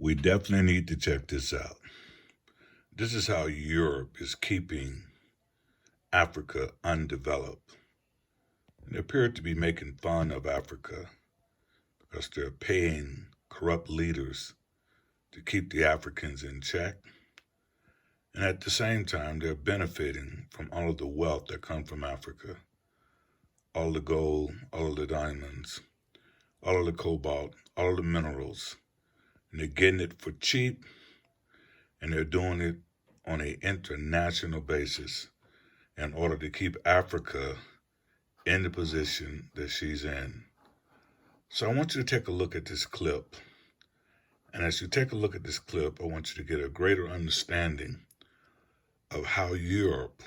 We definitely need to check this out. This is how Europe is keeping Africa undeveloped. They appear to be making fun of Africa because they're paying corrupt leaders to keep the Africans in check. And at the same time, they're benefiting from all of the wealth that comes from Africa. All the gold, all of the diamonds, all of the cobalt, all of the minerals. And they're getting it for cheap, and they're doing it on an international basis in order to keep Africa in the position that she's in. So I want you to take a look at this clip. And as you take a look at this clip, I want you to get a greater understanding of how Europe,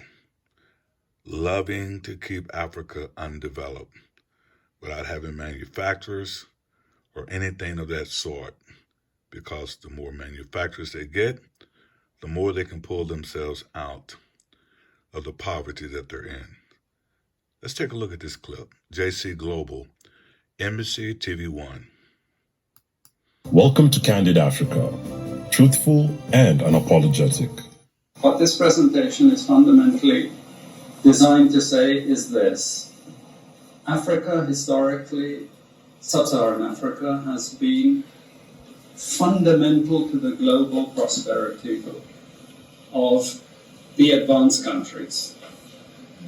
loving to keep Africa undeveloped without having manufacturers or anything of that sort, because the more manufacturers they get, the more they can pull themselves out of the poverty that they're in. Let's take a look at this clip. JC Global, Embassy TV1. Welcome to Candid Africa, truthful and unapologetic. What this presentation is fundamentally designed to say is this. Africa, historically, Sub-Saharan Africa, has been fundamental to the global prosperity of the advanced countries.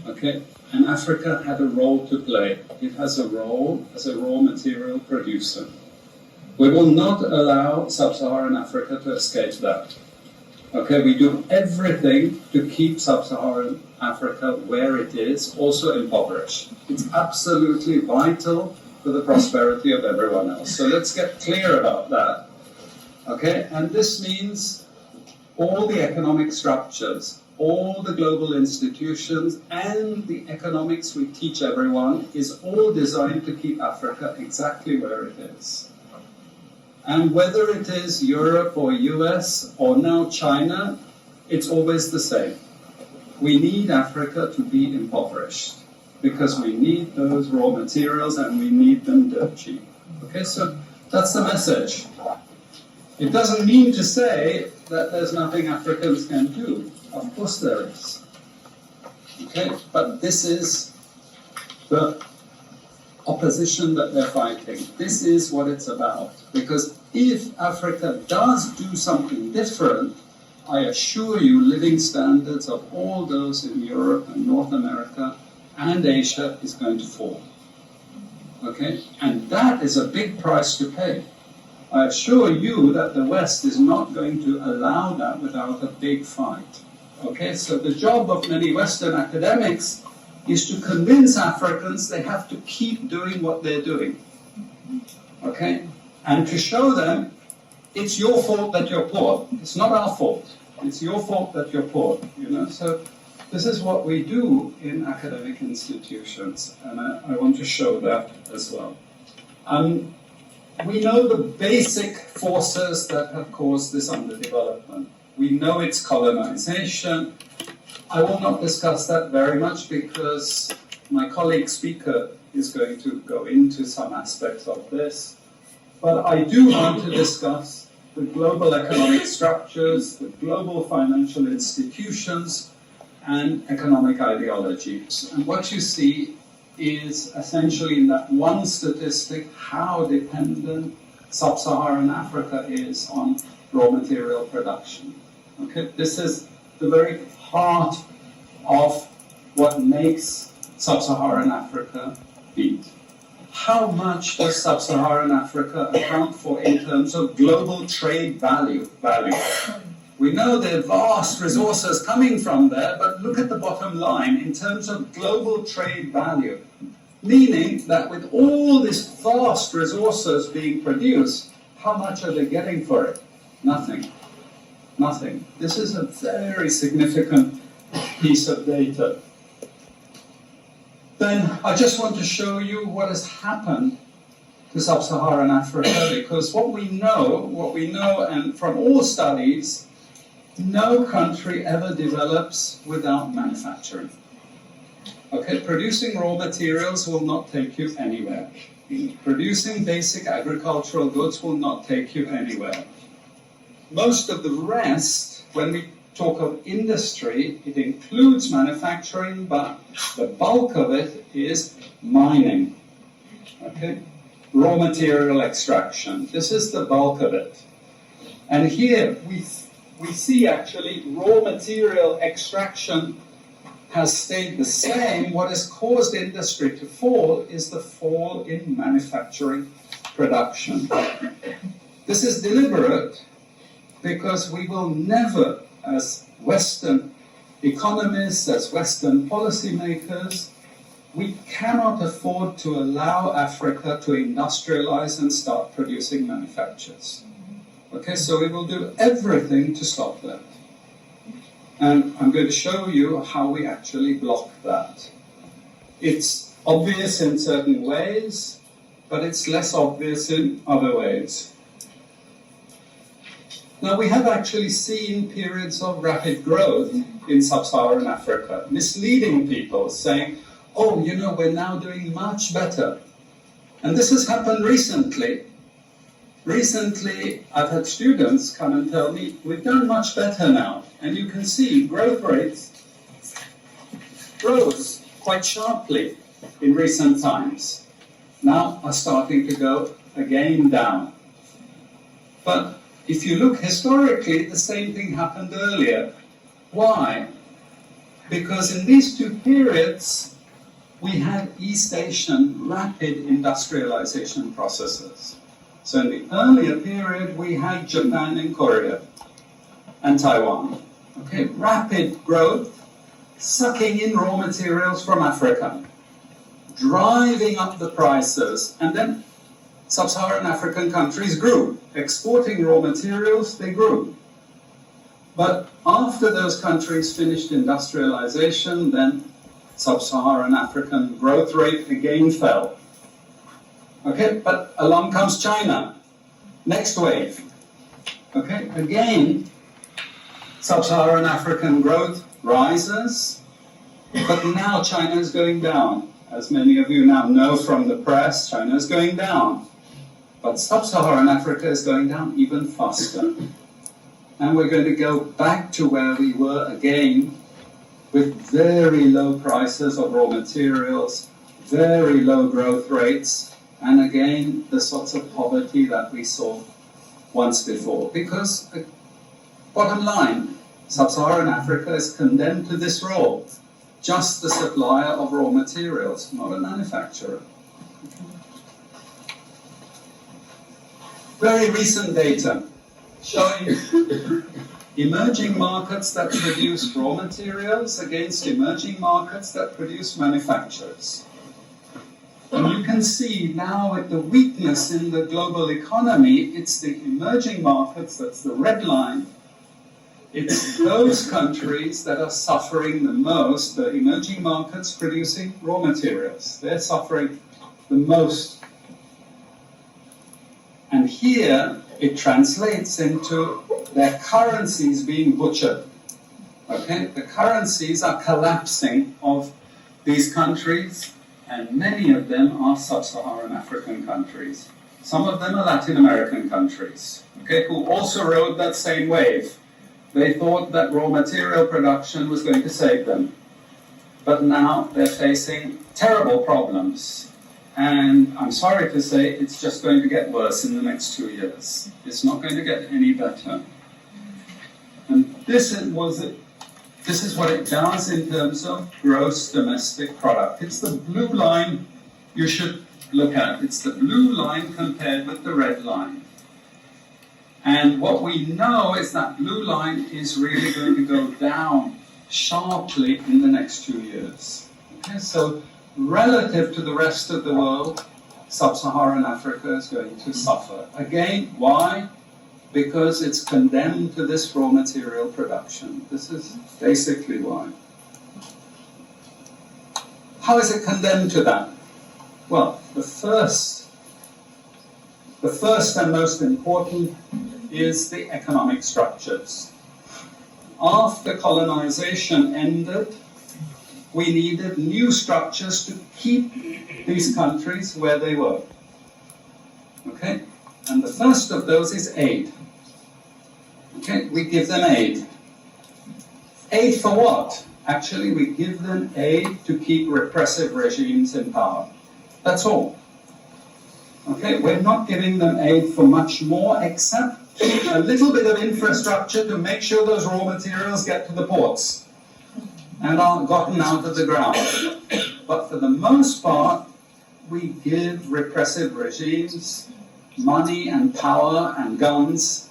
Okay? And Africa had a role to play. It has a role as a raw material producer. We will not allow Sub-Saharan Africa to escape that. Okay, we do everything to keep Sub-Saharan Africa where it is, also impoverished. It's absolutely vital for the prosperity of everyone else. So let's get clear about that. Okay, and this means all the economic structures, all the global institutions, and the economics we teach everyone is all designed to keep Africa exactly where it is. And whether it is Europe or US or now China, it's always the same. We need Africa to be impoverished because we need those raw materials and we need them dirt cheap. Okay, so that's the message. It doesn't mean to say that there's nothing Africans can do. Of course there is. Okay, but this is the opposition that they're fighting. This is what it's about. Because if Africa does do something different, I assure you living standards of all those in Europe and North America and Asia is going to fall. Okay? And that is a big price to pay. I assure you that the West is not going to allow that without a big fight. Okay? So the job of many Western academics is to convince Africans they have to keep doing what they're doing. Okay? And to show them it's your fault that you're poor. It's not our fault. It's your fault that you're poor. You know? So this is what we do in academic institutions, and I want to show that as well. We know the basic forces that have caused this underdevelopment. We know it's colonization. I will not discuss that very much because my colleague speaker is going to go into some aspects of this. But I do want to discuss the global economic structures, the global financial institutions, and economic ideologies. And what you see is essentially in that one statistic how dependent Sub-Saharan Africa is on raw material production. Okay, this is the very heart of what makes Sub-Saharan Africa beat. How much does Sub-Saharan Africa account for in terms of global trade value? We know there are vast resources coming from there, but look at the bottom line in terms of global trade value. Meaning that with all these vast resources being produced, how much are they getting for it? Nothing. Nothing. This is a very significant piece of data. Then I just want to show you what has happened to Sub-Saharan Africa, because what we know, and from all studies, no country ever develops without manufacturing. Okay, producing raw materials will not take you anywhere. Producing basic agricultural goods will not take you anywhere. most of the rest, when we talk of industry, it includes manufacturing, but the bulk of it is mining. Okay? Raw material extraction. This is the bulk of it. And here we see actually raw material extraction has stayed the same. What has caused industry to fall is the fall in manufacturing production. This is deliberate because we will never, as Western economists, as Western policymakers, we cannot afford to allow Africa to industrialize and start producing manufactures. Okay, so we will do everything to stop that. And I'm going to show you how we actually block that. It's obvious in certain ways, but it's less obvious in other ways. Now, we have actually seen periods of rapid growth in Sub-Saharan Africa, misleading people, saying, oh, you know, we're now doing much better. And this has happened recently. Recently, I've had students come and tell me, we've done much better now. And you can see growth rates rose quite sharply in recent times. Now are starting to go again down. But if you look historically, the same thing happened earlier. Why? Because in these two periods, we had East Asian rapid industrialization processes. So in the earlier period, we had Japan and Korea and Taiwan. Okay, rapid growth, sucking in raw materials from Africa, driving up the prices, and then Sub-Saharan African countries grew. Exporting raw materials, they grew. But after those countries finished industrialization, then Sub-Saharan African growth rate again fell. Okay, but along comes China. Next wave. Okay, again, Sub-Saharan African growth rises, but now China is going down. As many of you now know from the press, China is going down. But Sub-Saharan Africa is going down even faster. And we're going to go back to where we were again, with very low prices of raw materials, very low growth rates, and again, the sorts of poverty that we saw once before. Because, bottom line, Sub-Saharan Africa is condemned to this role, just the supplier of raw materials, not a manufacturer. Very recent data showing emerging markets that produce raw materials against emerging markets that produce manufacturers. And you can see now with the weakness in the global economy, it's the emerging markets, that's the red line. It's those countries that are suffering the most, the emerging markets producing raw materials. They're suffering the most. And here it translates into their currencies being butchered. Okay? The currencies are collapsing of these countries, and many of them are Sub-Saharan African countries. Some of them are Latin American countries, okay, who also rode that same wave. They thought that raw material production was going to save them. But now they're facing terrible problems. And I'm sorry to say, it's just going to get worse in the next 2 years. It's not going to get any better. And this is what it does in terms of gross domestic product. It's the blue line you should look at. It's the blue line compared with the red line. And what we know is that blue line is really going to go down sharply in the next 2 years. Okay, so relative to the rest of the world, Sub-Saharan Africa is going to suffer. Again, why? Because it's condemned to this raw material production. This is basically why. How is it condemned to that? Well, the first and most important is the economic structures. After colonization ended, we needed new structures to keep these countries where they were. Okay? And the first of those is aid. we give them aid. Aid for what? Actually, we give them aid to keep repressive regimes in power. That's all. Okay, we're not giving them aid for much more except a little bit of infrastructure to make sure those raw materials get to the ports and aren't gotten out of the ground. But for the most part, we give repressive regimes money and power and guns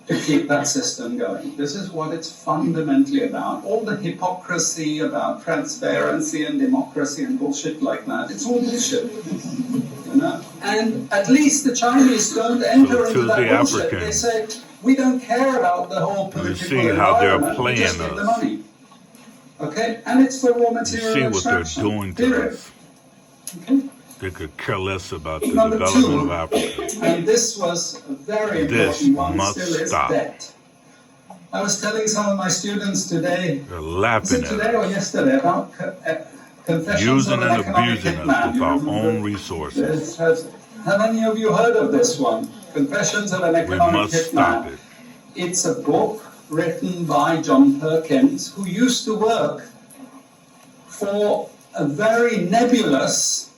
to keep that system going. This is what it's fundamentally about. All the hypocrisy about transparency and democracy and bullshit like that, it's all bullshit. You know? And at least the Chinese don't enter into that bullshit. They say, we don't care about the whole political environment, we just give the money. Okay? And it's for raw material extraction. See what they're doing to us. Okay? They could care less about the development of Africa. And this was a very important one, still is debt. I was telling some of my students today, they're laughing at today or yesterday, about confessions using of an and economic abusing hitman. us with our own resources. Have any of you heard of this one? Confessions of an Economic We must Hitman. stop it. It's a book written by John Perkins, who used to work for a very nebulous,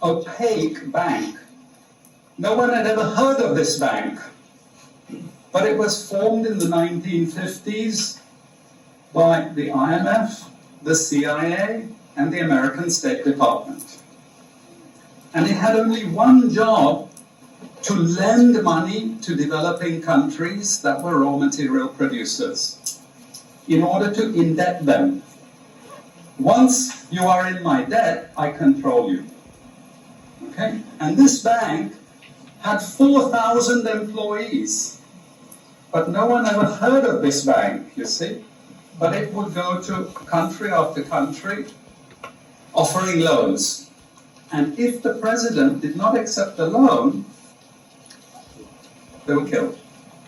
opaque bank. No one had ever heard of this bank, but it was formed in the 1950s by the IMF, the CIA, and the American State Department. And it had only one job: to lend money to developing countries that were raw material producers in order to indebt them. Once you are in my debt, I control you. Okay? And this bank had 4,000 employees, but no one ever heard of this bank, you see. But it would go to country after country offering loans. And if the president did not accept the loan, they were killed.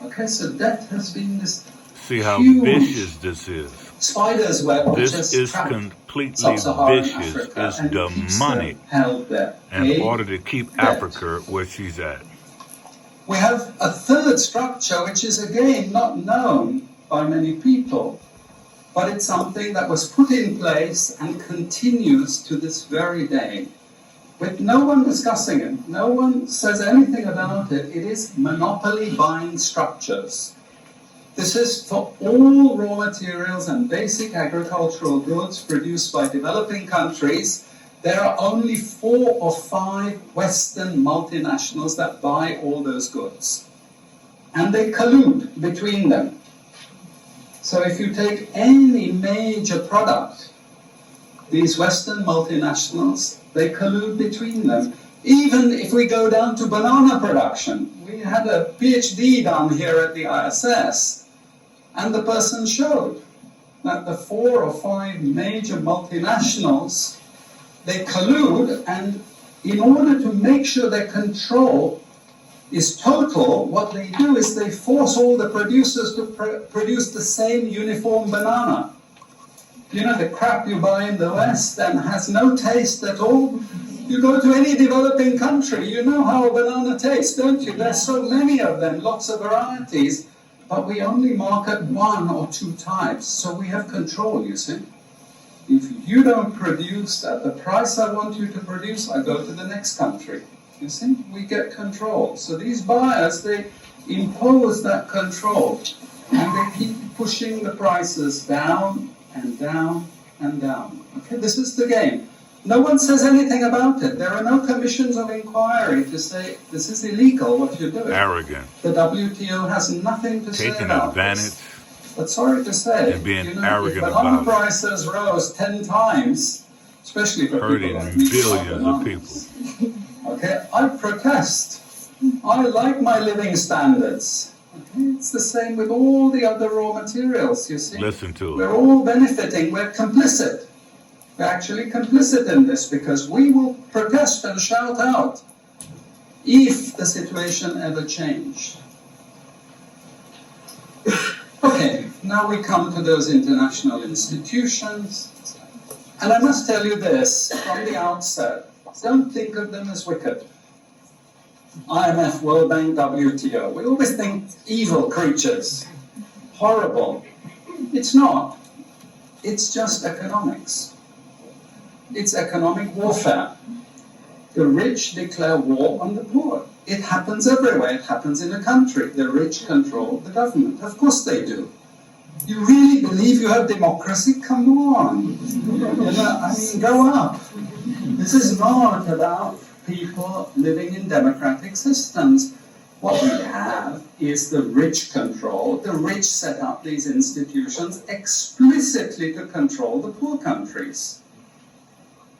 Okay, so debt has been this See how huge vicious this is. spider's web. This is completely Sub-Saharan vicious. Africa, It's and it keeps them demonic held there. in order to keep Africa where she's at. We have a third structure, which is again not known by many people, but it's something that was put in place and continues to this very day, with no one discussing it. No one says anything about it. It is monopoly buying structures. This is for all raw materials and basic agricultural goods produced by developing countries. There are only 4 or 5 Western multinationals that buy all those goods. And they collude between them. So if you take any major product, these Western multinationals, they collude between them. Even if we go down to banana production, we had a PhD down here at the ISS, and the person showed that the 4 or 5 major multinationals, they collude, and in order to make sure their control is total, what they do is they force all the producers to produce the same uniform banana. You know, the crap you buy in the West and has no taste at all. You go to any developing country, you know how a banana tastes, don't you? There's so many of them, lots of varieties, but we only market 1 or 2 types, so we have control, you see. If you don't produce at the price I want you to produce, I go to the next country. You see, we get control. So these buyers, they impose that control, and they keep pushing the prices down and down and down. Okay, this is the game. No one says anything about it. There are no commissions of inquiry to say, this is illegal, what you're doing. Arrogant. The WTO has nothing to say about advantage. this. But sorry to say, And being you know, arrogant if banana about it. prices rose 10 times, especially for Hurting people like me, billions of people. Okay, I protest. I like my living standards. Okay, it's the same with all the other raw materials, you see. Listen to it. We're all benefiting, we're complicit. We're actually complicit in this because we will protest and shout out if the situation ever changed. Okay, now we come to those international institutions. And I must tell you this from the outset, don't think of them as wicked. IMF, World Bank, WTO. We always think evil creatures. horrible. It's not. It's just economics. It's economic warfare. The rich declare war on the poor. It happens everywhere. It happens in a country. The rich control the government. Of course they do. You really believe you have democracy? Come on. Go up. This is not about people living in democratic systems. What we have is the rich control. The rich set up these institutions explicitly to control the poor countries.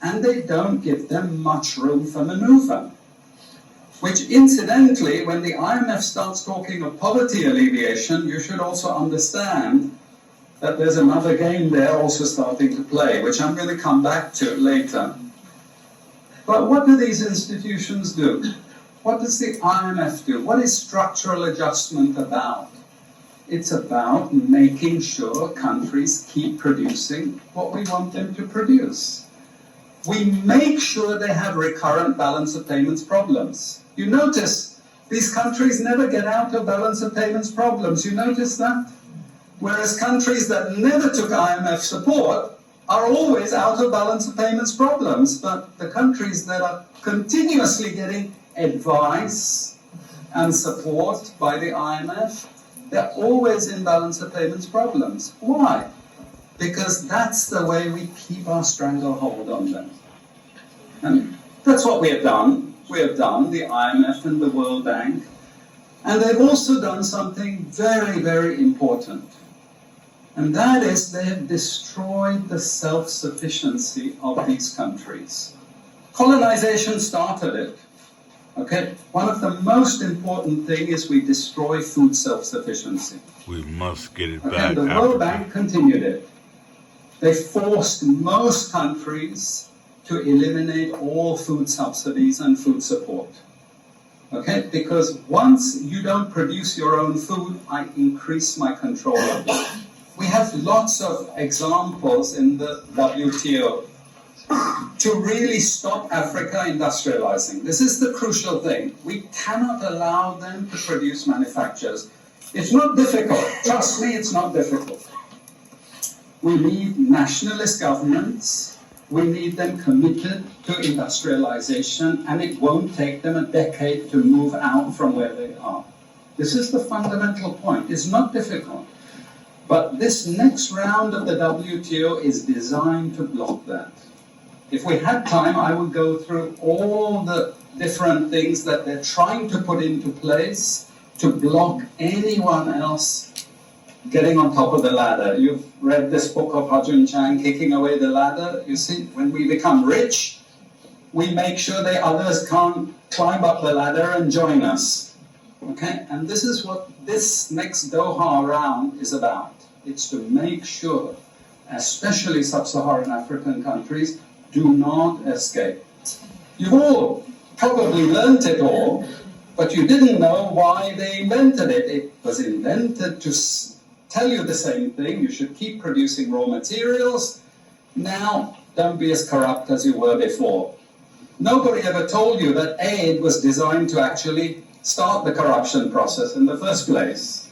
And they don't give them much room for maneuver. Which, incidentally, when the IMF starts talking of poverty alleviation, you should also understand that there's another game there also starting to play, which I'm going to come back to later. But what do these institutions do? What does the IMF do? What is structural adjustment about? It's about making sure countries keep producing what we want them to produce. We make sure they have recurrent balance of payments problems. You notice these countries never get out of balance of payments problems. You notice that? Whereas countries that never took IMF support are always out of balance of payments problems. But the countries that are continuously getting advice and support by the IMF, they're always in balance of payments problems. Why? Because that's the way we keep our stranglehold on them. And that's what we have done. We have done, the IMF and the World Bank. And they've also done something very, very important. And that is they have destroyed the self-sufficiency of these countries. Colonization started it. Okay? One of the most important things is we destroy food self-sufficiency. We must get it back. And the World Bank continued it. They forced most countries to eliminate all food subsidies and food support. Okay? Because once you don't produce your own food, I increase my control of it. We have lots of examples in the WTO to really stop Africa industrializing. This is the crucial thing. We cannot allow them to produce manufacturers. It's not difficult. Trust me, it's not difficult. We need nationalist governments. We need them committed to industrialization, and it won't take them a decade to move out from where they are. This is the fundamental point. It's not difficult. But this next round of the WTO is designed to block that. If we had time, I would go through all the different things that they're trying to put into place to block anyone else getting on top of the ladder. You've read this book of Hajun Chang, Kicking Away the Ladder. You see, when we become rich, we make sure the others can't climb up the ladder and join us. Okay? And this is what this next Doha round is about. It's to make sure, especially Sub-Saharan African countries, do not escape. You've all probably learnt it all, but you didn't know why they invented it. It was invented to tell you the same thing. You should keep producing raw materials. Now, don't be as corrupt as you were before. Nobody ever told you that aid was designed to actually start the corruption process in the first place.